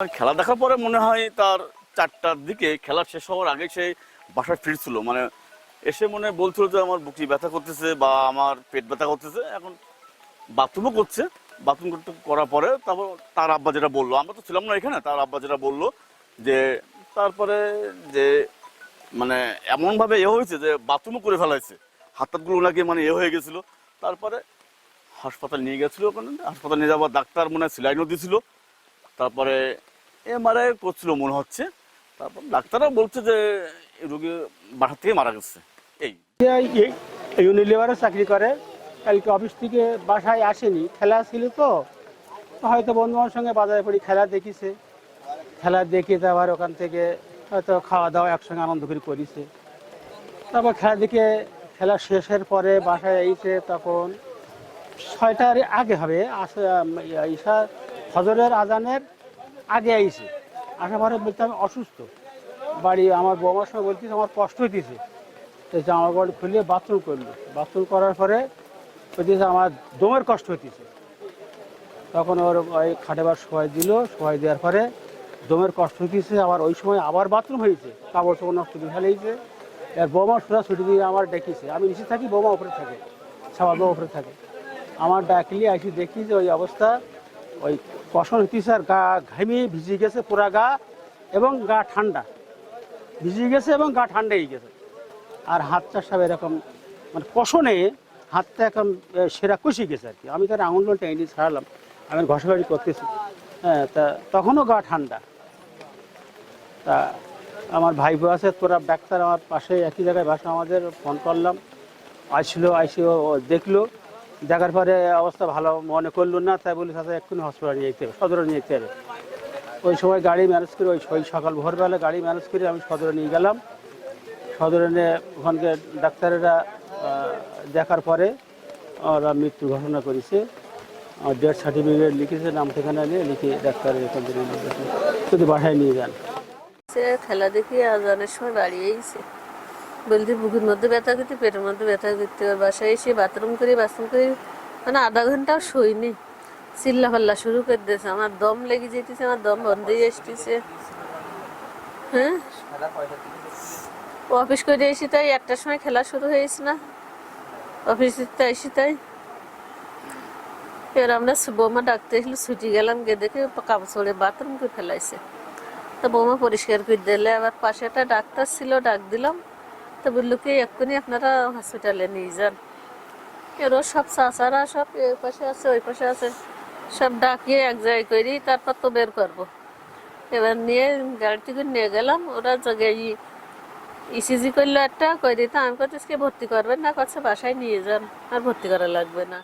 আর খেলা দেখার পরে মনে হয় তার 4টার দিকে খেলা শেষ হওয়ার আগে সে বাসায় ফিরছিল, মানে এসে মনে বলছিল যে আমার বুকে ব্যথা করতেছে বা আমার পেট ব্যথা করতেছে। এখন বাথরুমও করছে, বাথরুম করার পরে তারপর তার আব্বা যেটা বললো, আমরা তো ছিলাম না এখানে, তার আব্বা যেটা বললো যে তারপরে যে মানে এমনভাবে হয়েছে যে বাথরুমও করে ফেলাইছে, হাত হাতগুলো নাকি মানে হয়ে গেছিল। তারপরে হাসপাতাল নিয়ে গেছিলো, ওখানে হাসপাতাল নিয়ে যাওয়ার ডাক্তার মনে হয় স্যালাইনও দিয়েছিল, তারপরে এমআরআই করছিল মনে হচ্ছে। তারপর ডাক্তাররা বলছে যে রোগী বাসা থেকে মারা গেছে। এই ইউনিলিভারে চাকরি করে, কালকে অফিস থেকে বাসায় আসেনি, খেলা ছিল তো হয়তো বন্ধুবান্ধবের সঙ্গে বাজারে পড়ি, খেলা দেখিছে, খেলা দেখে আবার ওখান থেকে হয়তো খাওয়া দাওয়া একসঙ্গে আনন্দ করে করেছে। তারপর খেলা দেখে খেলা শেষের পরে বাসায় এসে তখন 6টার আগে হবে, ঈশা ফজরের আজানের আগে আইছে। আসার পরে বলতে আমি অসুস্থ, বাড়ি আমার বৌমার সঙ্গে বলতেছে আমার কষ্ট হইতেছে। জামা কাপড় খুলে বাথরুম করলো, বাথরুম করার পরে বলতেছে আমার দমের কষ্ট হইতেছে। তখন ওর ওই খাটেবার শোয়াই দিল, শোয়াই দেওয়ার পরে দমের কষ্ট হইতেছে, আবার ওই সময় আবার বাথরুম হয়েছে, কাপড় চোপড় নষ্ট করে ফেলেছে। এর বৌমা সোজা ছুটি দিয়ে আমার ডেকেছে, আমি নিচে থাকি, বৌমা উপরে থাকে, সবার বউ উপরে থাকে। আমার ডাকলি আসি দেখি যে ওই অবস্থা, ওই কষণ হইতেছে আর গা ঘামিয়ে ভিজে গেছে পুরা গা, এবং গা ঠান্ডা ভিজে গেছে এবং গা ঠান্ডা হয়ে গেছে। আর হাতটা সব এরকম মানে কষণে হাতটা এখন সেরা কষে গেছে আর কি। আমি তার আঙুল টেনে ছাড়ালাম, আমি ঘষাঘষি করতেছি, হ্যাঁ, তা তখনও গা ঠান্ডা। তা আমার ভাইপো আছে, তোরা ডাক্তার আমার পাশে একই জায়গায় বাসা, আমাদের ফোন করলাম, আসলো, আইসি ও দেখলো, দেখার পরে অবস্থা ভালো মনে করলো না, তাই বলি তাতে এক্ষুনি হসপিটালে নিয়ে যেতে হবে, সদরে নিয়ে যেতে হবে। ওই সময় গাড়ি ম্যানেজ করে, ওই সকাল ভোরবেলা গাড়ি ম্যানেজ করে আমি সদরে নিয়ে গেলাম। সদরে নিয়ে ওখানকে ডাক্তারেরা দেখার পরে ওরা মৃত্যু ঘোষণা করেছে। ডেথ সার্টিফিকেট লিখেছে, নাম ঠিকানা নিয়ে লিখে ডাক্তারের এখান থেকে যদি বাসায় নিয়ে যান। খেলা দেখি আজানের সময় বাড়ি এসেছে, বলতে বুকের মধ্যে ব্যথা করতে, পেটের মধ্যে ব্যথা করতে। বাসায় এসে বাথরুম করি মানে আধা ঘন্টাও শোয়নি, চিল্লা পাল্লা শুরু করে দিয়েছে, আমার দম লেগে যেতেছে, আমার দম বন্ধই আসতেছে। হ্যাঁ, অফিস করে এসি তাই 1টার সময় খেলা শুরু হয়েছে না, অফিসে এসি তাই। এবার আমরা বৌমা ডাকতে এসলে ছুটি গেলাম, গিয়ে দেখে কাপড় চড়ে বাথরুম করে ফেলাইছে। তা বৌমা পরিষ্কার করে দিলে, আবার পাশে একটা ডাক্তার ছিল, ডাক দিলাম, তো বললো কি এক্ষুনি আপনারা হসপিটালে নিয়ে যান। এরও সব চাচারা সব এই পাশে আছে ওই পাশে আছে, সব ডাকিয়ে এক জায়গায় করি, তারপর তো বের করবো। এবার নিয়ে গাড়ি থেকে নিয়ে গেলাম, ওরা জায়গায় ইসিজি করলো একটা, কই দিতে আমি করতেছি ভর্তি করবেন না, করছে বাসায় নিয়ে যান, আর ভর্তি করা লাগবে না।